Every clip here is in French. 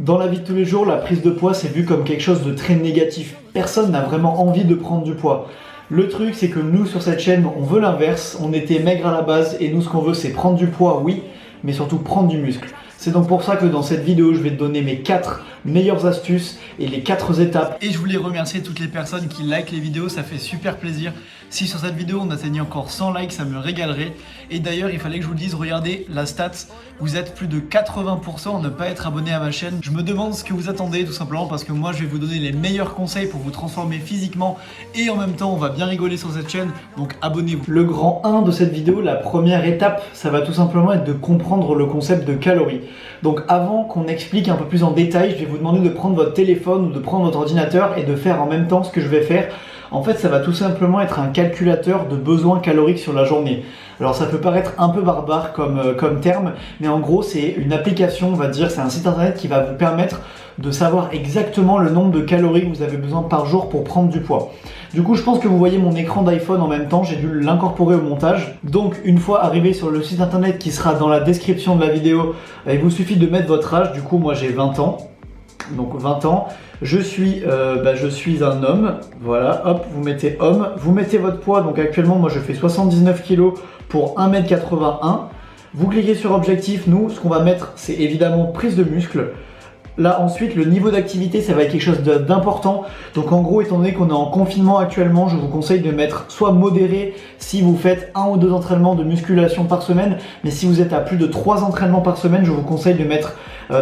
Dans la vie de tous les jours, la prise de poids c'est vu comme quelque chose de très négatif. Personne n'a vraiment envie de prendre du poids. Le truc c'est que nous sur cette chaîne, on veut l'inverse, on était maigre à la base et nous ce qu'on veut c'est prendre du poids, oui, mais surtout prendre du muscle. C'est donc pour ça que dans cette vidéo, je vais te donner mes 4 meilleures astuces et les 4 étapes. Et je voulais remercier toutes les personnes qui likent les vidéos, ça fait super plaisir. Si sur cette vidéo on atteignait encore 100 likes, ça me régalerait. Et d'ailleurs, il fallait que je vous le dise, regardez la stat, vous êtes plus de 80% à ne pas être abonné à ma chaîne. Je me demande ce que vous attendez tout simplement parce que moi je vais vous donner les meilleurs conseils pour vous transformer physiquement et en même temps on va bien rigoler sur cette chaîne, donc abonnez-vous. Le grand 1 de cette vidéo, la première étape, ça va tout simplement être de comprendre le concept de calories. Donc avant qu'on explique un peu plus en détail, je vais vous demander de prendre votre téléphone ou de prendre votre ordinateur et de faire en même temps ce que je vais faire. En fait, ça va tout simplement être un calculateur de besoins caloriques sur la journée. Alors ça peut paraître un peu barbare comme terme, mais en gros c'est une application, on va dire, c'est un site internet qui va vous permettre de savoir exactement le nombre de calories que vous avez besoin par jour pour prendre du poids. Du coup, je pense que vous voyez mon écran d'iPhone en même temps, j'ai dû l'incorporer au montage. Donc une fois arrivé sur le site internet qui sera dans la description de la vidéo, il vous suffit de mettre votre âge. Du coup, moi j'ai 20 ans. Donc 20 ans, je suis un homme, voilà, hop, vous mettez homme, vous mettez votre poids, donc actuellement moi je fais 79 kg pour 1m81, vous cliquez sur objectif, nous ce qu'on va mettre c'est évidemment prise de muscle. Là ensuite le niveau d'activité ça va être quelque chose d'important, donc en gros étant donné qu'on est en confinement actuellement, je vous conseille de mettre soit modéré si vous faites 1 ou 2 entraînements de musculation par semaine, mais si vous êtes à plus de 3 entraînements par semaine, je vous conseille de mettre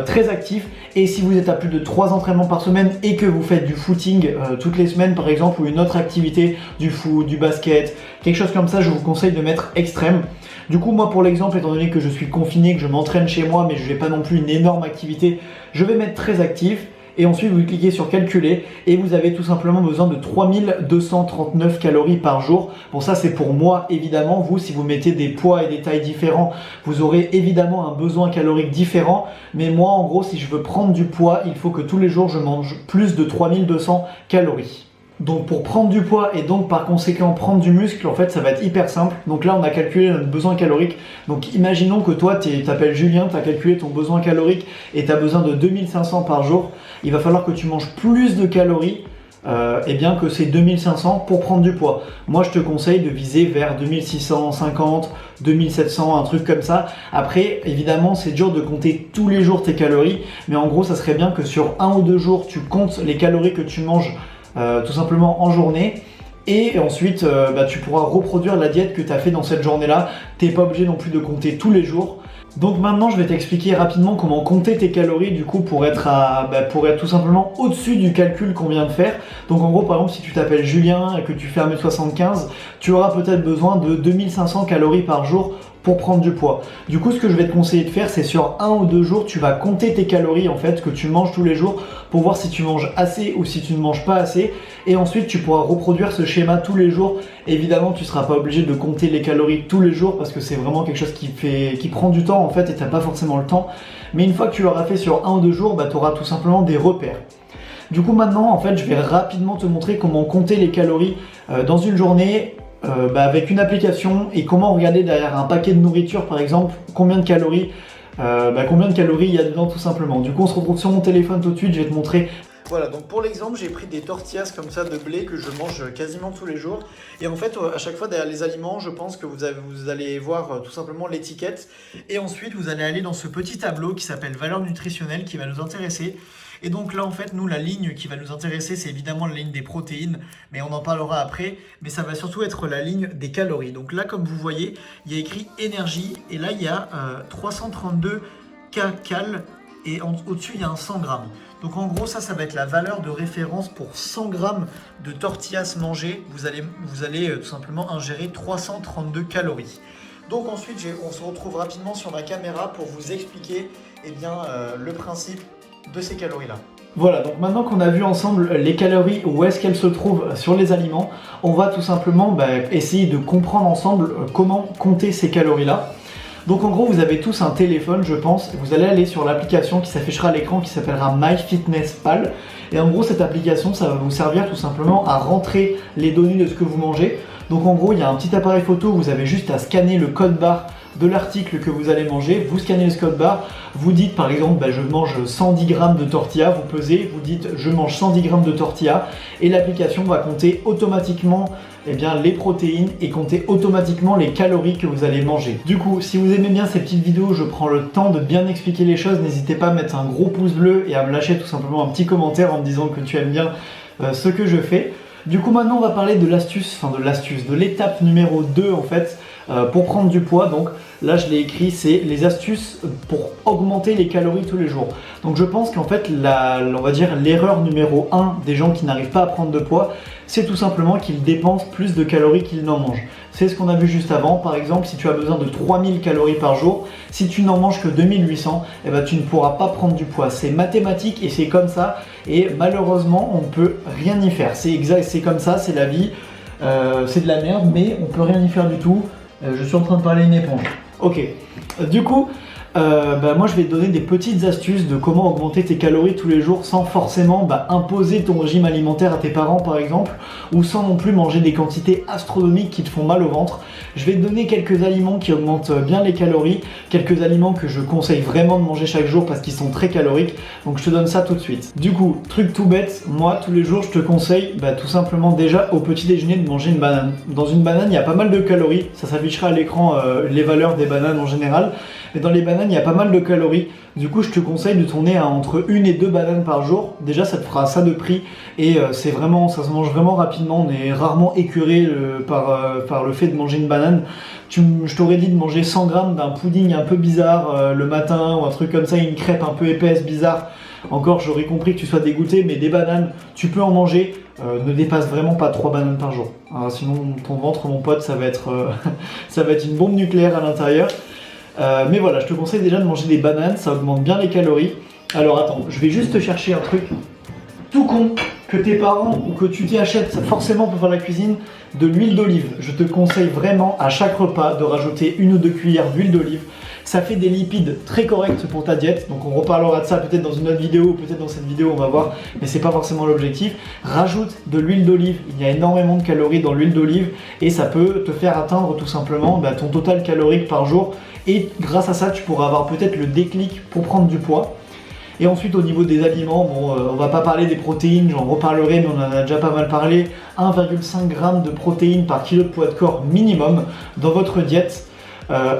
très actif. Et si vous êtes à plus de 3 entraînements par semaine et que vous faites du footing toutes les semaines par exemple, ou une autre activité, du foot, du basket, quelque chose comme ça, je vous conseille de mettre extrême. Du coup moi pour l'exemple, étant donné que je suis confiné, que je m'entraîne chez moi mais je n'ai pas non plus une énorme activité, je vais mettre très actif. Et ensuite vous cliquez sur calculer et vous avez tout simplement besoin de 3239 calories par jour. Bon, ça c'est pour moi évidemment. Vous, si vous mettez des poids et des tailles différents, vous aurez évidemment un besoin calorique différent. Mais moi en gros, si je veux prendre du poids, il faut que tous les jours je mange plus de 3200 calories. Donc pour prendre du poids et donc par conséquent prendre du muscle, en fait ça va être hyper simple. Donc là on a calculé notre besoin calorique. Donc imaginons que toi tu t'appelles Julien, tu as calculé ton besoin calorique et tu as besoin de 2500 par jour. Il va falloir que tu manges plus de calories et bien que c'est 2500 pour prendre du poids. Moi je te conseille de viser vers 2650, 2700, un truc comme ça. Après évidemment c'est dur de compter tous les jours tes calories, mais en gros ça serait bien que sur 1 ou 2 jours tu comptes les calories que tu manges tout simplement en journée. Et ensuite tu pourras reproduire la diète que tu as fait dans cette journée là. Tu n'es pas obligé non plus de compter tous les jours. Donc maintenant je vais t'expliquer rapidement comment compter tes calories du coup pour être tout simplement au-dessus du calcul qu'on vient de faire. Donc en gros par exemple si tu t'appelles Julien et que tu fais 1m75, tu auras peut-être besoin de 2500 calories par jour pour prendre du poids. Du coup ce que je vais te conseiller de faire c'est sur 1 ou 2 jours tu vas compter tes calories en fait que tu manges tous les jours pour voir si tu manges assez ou si tu ne manges pas assez, et ensuite tu pourras reproduire ce schéma tous les jours. Évidemment tu ne seras pas obligé de compter les calories tous les jours parce que c'est vraiment quelque chose qui prend du temps en fait et tu n'as pas forcément le temps, mais une fois que tu l'auras fait sur 1 ou 2 jours, tu auras tout simplement des repères. Du coup maintenant en fait je vais rapidement te montrer comment compter les calories dans une journée avec une application, et comment regarder derrière un paquet de nourriture par exemple combien de calories il y a dedans tout simplement. Du coup on se retrouve sur mon téléphone tout de suite, je vais te montrer. Voilà, donc pour l'exemple j'ai pris des tortillas comme ça de blé que je mange quasiment tous les jours, et en fait à chaque fois derrière les aliments je pense que vous allez voir tout simplement l'étiquette, et ensuite vous allez aller dans ce petit tableau qui s'appelle valeur nutritionnelle qui va nous intéresser. Et donc là en fait nous la ligne qui va nous intéresser c'est évidemment la ligne des protéines, mais on en parlera après, mais ça va surtout être la ligne des calories. Donc là comme vous voyez il y a écrit énergie et là il y a 332 kcal et au-dessus il y a un 100 grammes. Donc en gros ça va être la valeur de référence pour 100 grammes de tortillas mangées. Vous allez tout simplement ingérer 332 calories. Donc ensuite on se retrouve rapidement sur ma caméra pour vous expliquer le principe de ces calories là. Voilà, donc maintenant qu'on a vu ensemble les calories, où est-ce qu'elles se trouvent sur les aliments, on va tout simplement essayer de comprendre ensemble comment compter ces calories là. Donc en gros vous avez tous un téléphone je pense, vous allez aller sur l'application qui s'affichera à l'écran qui s'appellera MyFitnessPal, et en gros cette application ça va vous servir tout simplement à rentrer les données de ce que vous mangez. Donc en gros il y a un petit appareil photo, vous avez juste à scanner le code barre de l'article que vous allez manger, vous scannez le Scott Bar, vous dites par exemple je mange 110 g de tortilla, vous pesez, vous dites je mange 110 g de tortilla et l'application va compter automatiquement les protéines et compter automatiquement les calories que vous allez manger. Du coup, si vous aimez bien ces petites vidéos, je prends le temps de bien expliquer les choses, n'hésitez pas à mettre un gros pouce bleu et à me lâcher tout simplement un petit commentaire en me disant que tu aimes bien ce que je fais. Du coup maintenant on va parler de de l'étape numéro 2 en fait pour prendre du poids. Donc là je l'ai écrit, c'est les astuces pour augmenter les calories tous les jours. Donc je pense qu'en fait on va dire l'erreur numéro 1 des gens qui n'arrivent pas à prendre de poids, c'est tout simplement qu'ils dépensent plus de calories qu'ils n'en mangent. C'est ce qu'on a vu juste avant. Par exemple, si tu as besoin de 3000 calories par jour, si tu n'en manges que 2800, tu ne pourras pas prendre du poids. C'est mathématique et c'est comme ça. Et malheureusement, on ne peut rien y faire. C'est exact, c'est comme ça, c'est la vie. C'est de la merde, mais on peut rien y faire du tout. Je suis en train de parler une éponge. Ok. Du coup, moi je vais te donner des petites astuces de comment augmenter tes calories tous les jours sans forcément imposer ton régime alimentaire à tes parents par exemple, ou sans non plus manger des quantités astronomiques qui te font mal au ventre. Je vais te donner quelques aliments qui augmentent bien les calories, quelques aliments que je conseille vraiment de manger chaque jour parce qu'ils sont très caloriques, donc je te donne ça tout de suite. Du coup, truc tout bête, moi tous les jours je te conseille tout simplement déjà au petit déjeuner de manger une banane. Dans une banane il y a pas mal de calories, ça s'affichera à l'écran les valeurs des bananes en général, mais dans les bananes il y a pas mal de calories. Du coup je te conseille de tourner à entre 1 et 2 bananes par jour. Déjà ça te fera ça de prix et ça se mange vraiment rapidement. On est rarement écœuré par le fait de manger une banane. Je t'aurais dit de manger 100 grammes d'un pudding un peu bizarre le matin ou un truc comme ça, une crêpe un peu épaisse, bizarre. Encore j'aurais compris que tu sois dégoûté, mais des bananes tu peux en manger. Ne dépasse vraiment pas 3 bananes par jour. Alors, sinon ton ventre mon pote ça va être une bombe nucléaire à l'intérieur. Mais voilà, je te conseille déjà de manger des bananes, ça augmente bien les calories. Alors attends, je vais juste te chercher un truc tout con que tes parents ou que tu t'y achètes forcément pour faire la cuisine, de l'huile d'olive. Je te conseille vraiment à chaque repas de rajouter 1 ou 2 cuillères d'huile d'olive. Ça fait des lipides très corrects pour ta diète, donc on reparlera de ça peut-être dans une autre vidéo ou peut-être dans cette vidéo, on va voir, mais c'est pas forcément l'objectif. Rajoute de l'huile d'olive, il y a énormément de calories dans l'huile d'olive et ça peut te faire atteindre tout simplement ton total calorique par jour et grâce à ça tu pourras avoir peut-être le déclic pour prendre du poids. Et ensuite au niveau des aliments, on va pas parler des protéines, j'en reparlerai mais on en a déjà pas mal parlé, 1,5 g de protéines par kilo de poids de corps minimum dans votre diète.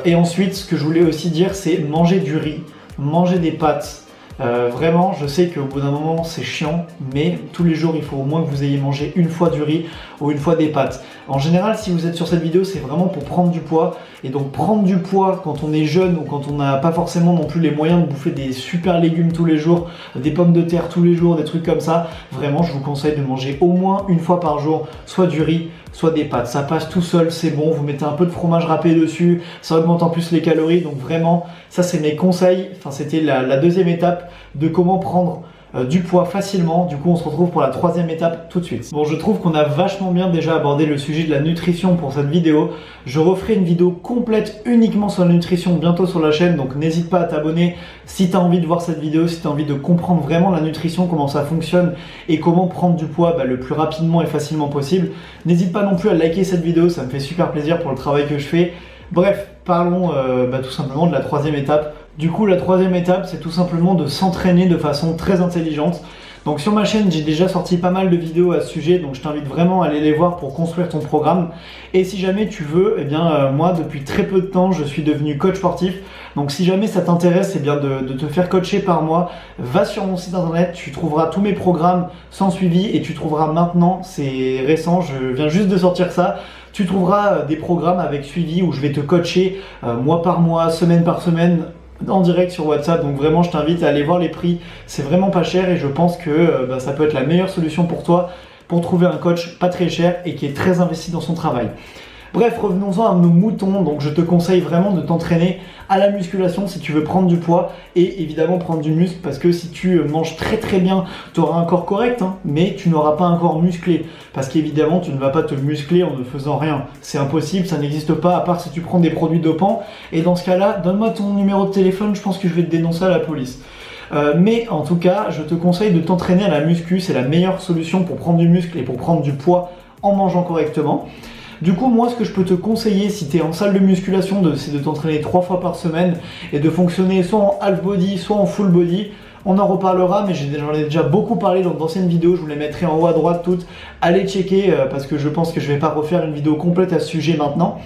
Et ensuite, ce que je voulais aussi dire, c'est manger du riz, manger des pâtes. Vraiment, je sais qu'au bout d'un moment, c'est chiant, mais tous les jours, il faut au moins que vous ayez mangé une fois du riz ou une fois des pâtes. En général, si vous êtes sur cette vidéo, c'est vraiment pour prendre du poids. Et donc, prendre du poids quand on est jeune ou quand on n'a pas forcément non plus les moyens de bouffer des super légumes tous les jours, des pommes de terre tous les jours, des trucs comme ça, vraiment, je vous conseille de manger au moins une fois par jour, soit du riz, soit des pâtes. Ça passe tout seul, c'est bon, vous mettez un peu de fromage râpé dessus, ça augmente en plus les calories, donc vraiment, ça c'est mes conseils, c'était la deuxième étape de comment prendre du poids facilement. Du coup on se retrouve pour la troisième étape tout de suite. Bon, je trouve qu'on a vachement bien déjà abordé le sujet de la nutrition pour cette vidéo. Je referai une vidéo complète uniquement sur la nutrition bientôt sur la chaîne, donc n'hésite pas à t'abonner si tu as envie de voir cette vidéo, si tu as envie de comprendre vraiment la nutrition, comment ça fonctionne et comment prendre du poids le plus rapidement et facilement possible. N'hésite pas non plus à liker cette vidéo, ça me fait super plaisir pour le travail que je fais. Bref, parlons tout simplement de la troisième étape. Du coup, la troisième étape, c'est tout simplement de s'entraîner de façon très intelligente. Donc sur ma chaîne, j'ai déjà sorti pas mal de vidéos à ce sujet, donc je t'invite vraiment à aller les voir pour construire ton programme. Et si jamais tu veux, moi, depuis très peu de temps, je suis devenu coach sportif. Donc si jamais ça t'intéresse de te faire coacher par moi, va sur mon site internet, tu trouveras tous mes programmes sans suivi et tu trouveras maintenant, c'est récent, je viens juste de sortir ça, tu trouveras des programmes avec suivi où je vais te coacher mois par mois, semaine par semaine, en direct sur WhatsApp. Donc vraiment je t'invite à aller voir les prix, c'est vraiment pas cher et je pense que ça peut être la meilleure solution pour toi pour trouver un coach pas très cher et qui est très investi dans son travail. Bref, revenons-en à nos moutons. Donc je te conseille vraiment de t'entraîner à la musculation si tu veux prendre du poids et évidemment prendre du muscle, parce que si tu manges très très bien, tu auras un corps correct, mais tu n'auras pas un corps musclé, parce qu'évidemment tu ne vas pas te muscler en ne faisant rien. C'est impossible, ça n'existe pas, à part si tu prends des produits dopants, et dans ce cas-là, donne-moi ton numéro de téléphone, je pense que je vais te dénoncer à la police. Mais en tout cas, je te conseille de t'entraîner à la muscu, c'est la meilleure solution pour prendre du muscle et pour prendre du poids en mangeant correctement. Du coup, moi, ce que je peux te conseiller si tu es en salle de musculation, c'est de t'entraîner 3 fois par semaine et de fonctionner soit en half body, soit en full body. On en reparlera, mais j'en ai déjà beaucoup parlé dans d'anciennes vidéos, je vous les mettrai en haut à droite toutes. Allez checker parce que je pense que je vais pas refaire une vidéo complète à ce sujet maintenant.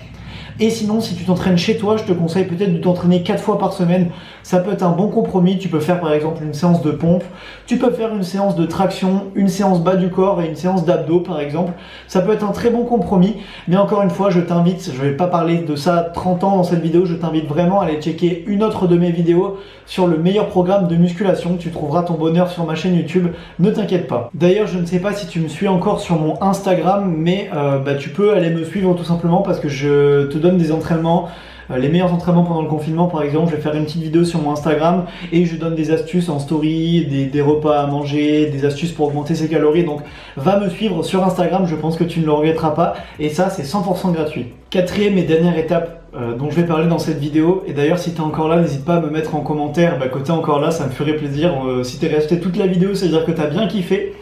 Et sinon, si tu t'entraînes chez toi, je te conseille peut-être de t'entraîner 4 fois par semaine. Ça peut être un bon compromis. Tu peux faire par exemple une séance de pompe, tu peux faire une séance de traction, une séance bas du corps et une séance d'abdos par exemple. Ça peut être un très bon compromis. Mais encore une fois, je t'invite, je vais pas parler de ça 30 ans dans cette vidéo, je t'invite vraiment à aller checker une autre de mes vidéos sur le meilleur programme de musculation. Tu trouveras ton bonheur sur ma chaîne YouTube, ne t'inquiète pas. D'ailleurs, je ne sais pas si tu me suis encore sur mon Instagram, mais tu peux aller me suivre tout simplement parce que je te donne des entraînements, les meilleurs entraînements pendant le confinement par exemple. Je vais faire une petite vidéo sur mon Instagram et je donne des astuces en story, des repas à manger, des astuces pour augmenter ses calories. Donc va me suivre sur Instagram, je pense que tu ne le regretteras pas et ça c'est 100% gratuit. Quatrième et dernière étape dont je vais parler dans cette vidéo, et d'ailleurs si tu es encore là, n'hésite pas à me mettre en commentaire que tu es encore là, ça me ferait plaisir. Si tu es resté toute la vidéo, ça veut dire que tu as bien kiffé.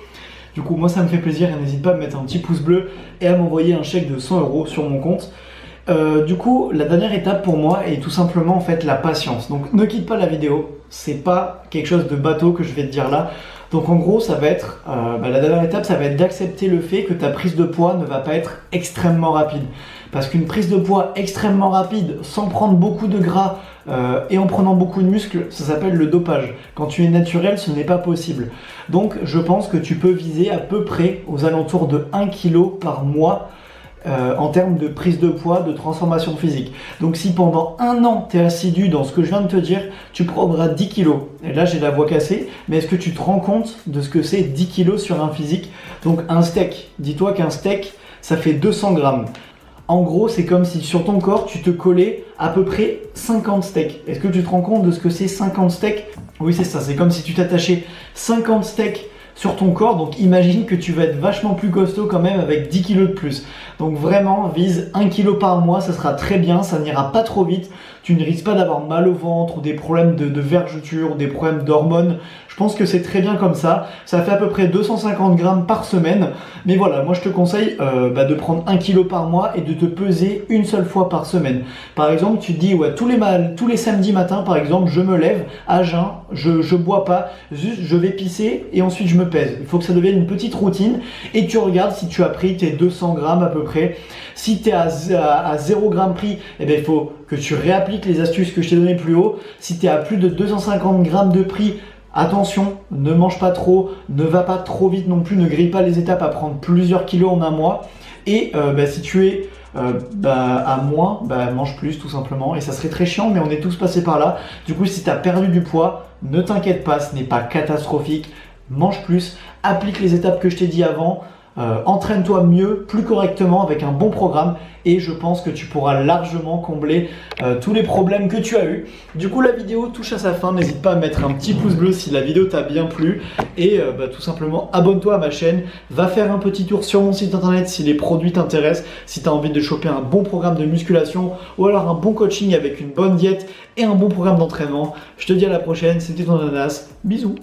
Du coup moi ça me fait plaisir et n'hésite pas à me mettre un petit pouce bleu et à m'envoyer un chèque de 100 € sur mon compte. Du coup, la dernière étape pour moi est tout simplement en fait la patience. Donc ne quitte pas la vidéo, c'est pas quelque chose de bateau que je vais te dire là. Donc en gros, ça va être la dernière étape, ça va être d'accepter le fait que ta prise de poids ne va pas être extrêmement rapide. Parce qu'une prise de poids extrêmement rapide, sans prendre beaucoup de gras et en prenant beaucoup de muscles, ça s'appelle le dopage. Quand tu es naturel, ce n'est pas possible. Donc je pense que tu peux viser à peu près aux alentours de 1 kg par mois. En termes de prise de poids, de transformation physique. Donc si pendant 1 an tu es assidu dans ce que je viens de te dire, tu prendras 10 kilos. Et là j'ai la voix cassée, mais est-ce que tu te rends compte de ce que c'est 10 kilos sur un physique? Donc un steak, dis-toi qu'un steak ça fait 200 grammes. En gros, c'est comme si sur ton corps, tu te collais à peu près 50 steaks. Est-ce que tu te rends compte de ce que c'est 50 steaks? Oui, c'est ça, c'est comme si tu t'attachais 50 steaks sur ton corps, donc imagine que tu vas être vachement plus costaud quand même avec 10 kilos de plus. Donc vraiment, vise 1 kg par mois, ça sera très bien, ça n'ira pas trop vite. Tu ne risques pas d'avoir mal au ventre ou des problèmes de vergeture ou des problèmes d'hormones. Je pense que c'est très bien comme ça. Ça fait à peu près 250 grammes par semaine. Mais voilà, moi je te conseille de prendre 1 kg par mois et de te peser une seule fois par semaine. Par exemple, tu te dis, ouais, tous les samedis matins, par exemple, je me lève à jeun, je bois pas, juste je vais pisser et ensuite je me pèse. Il faut que ça devienne une petite routine et tu regardes si tu as pris tes 200 grammes à peu près. Si tu es à 0 g pris, il faut que tu réappliques les astuces que je t'ai données plus haut. Si tu es à plus de 250 grammes de prix, attention, ne mange pas trop, ne va pas trop vite non plus, ne grille pas les étapes à prendre plusieurs kilos en un mois. Et si tu es à moins, mange plus tout simplement. Et ça serait très chiant, mais on est tous passés par là. Du coup, si tu as perdu du poids, ne t'inquiète pas, ce n'est pas catastrophique. Mange plus, applique les étapes que je t'ai dit avant. Entraîne-toi mieux, plus correctement avec un bon programme et je pense que tu pourras largement combler tous les problèmes que tu as eu. Du coup la vidéo touche à sa fin, n'hésite pas à mettre un petit pouce bleu si la vidéo t'a bien plu et tout simplement abonne-toi à ma chaîne, va faire un petit tour sur mon site internet si les produits t'intéressent, si tu as envie de choper un bon programme de musculation ou alors un bon coaching avec une bonne diète et un bon programme d'entraînement. Je te dis à la prochaine, c'était ton Ananas, bisous.